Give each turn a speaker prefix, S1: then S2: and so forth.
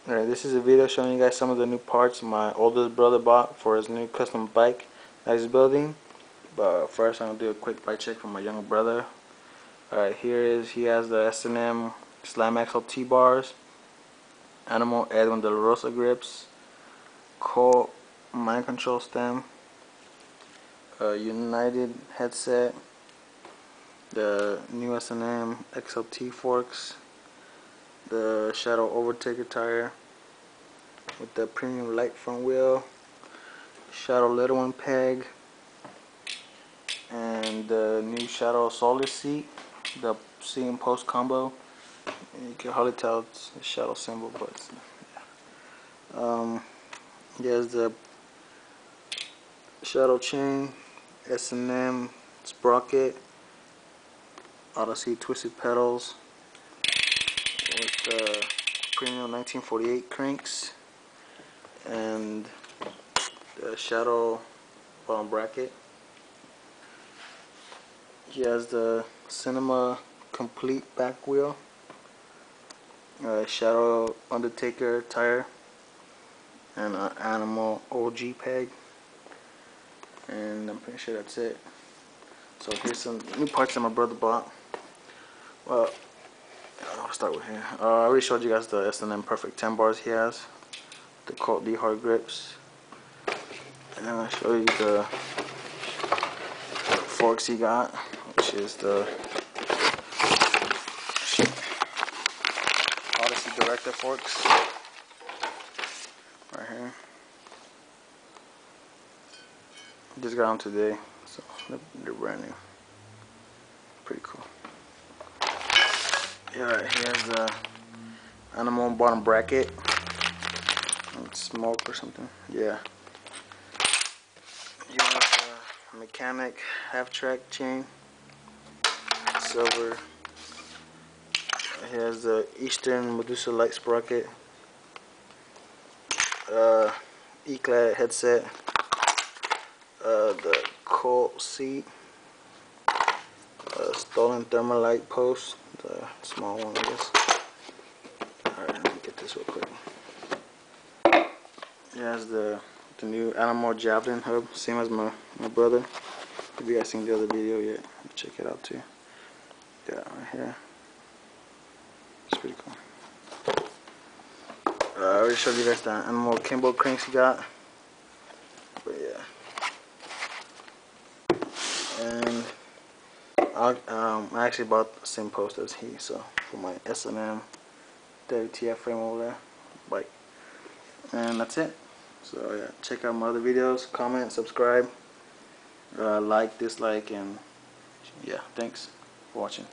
S1: Alright, this is a video showing you guys some of the new parts my oldest brother bought for his new custom bike that he's building. But first I'm going to do a quick bike check for my younger brother. Alright, he has the S&M Slam Axle T-bars, Animal Edwin De La Rosa grips, Colt mind control stem, United headset, the new S&M XLT forks, the Shadow Overtaker tire with the premium light front wheel, Shadow little one peg, and the new Shadow Solid seat, the seat and post combo. You can hardly tell it's a Shadow symbol, but it's, yeah. He has the Shadow chain, S&M sprocket, Odyssey twisted pedals with the premium 1948 cranks, and the Shadow bottom bracket. He has the Cinema complete back wheel, Shadow Undertaker tire, and an Animal OG peg, and I'm pretty sure that's it. So here's some new parts that my brother bought. Well, I'll start with here. I already showed you guys the S&M Perfect 10 bars he has, the Colt D hard grips, and then I'll show you the forks he got, which is the Odyssey Director forks right here. Just got them today, so they're brand new. Pretty cool. Yeah, he has the Animal bottom bracket. Smoke or something. Yeah. He has a mechanic half track chain, silver. He has the Eastern Medusa light sprocket, E-clad headset, the Colt seat, stolen thermalite post, the small one I guess. Alright, let me get this real quick. He has the new Animal javelin hub, same as my brother. If you guys seen the other video yet, check it out too. Got it right here. It's pretty cool. I already showed you guys the Animal Kimbo cranks he got. But yeah. And I actually bought the same post as he, so for my S&M ATF frame over there bike. And that's it. So yeah, check out my other videos, comment, subscribe, like, dislike, and yeah, thanks for watching.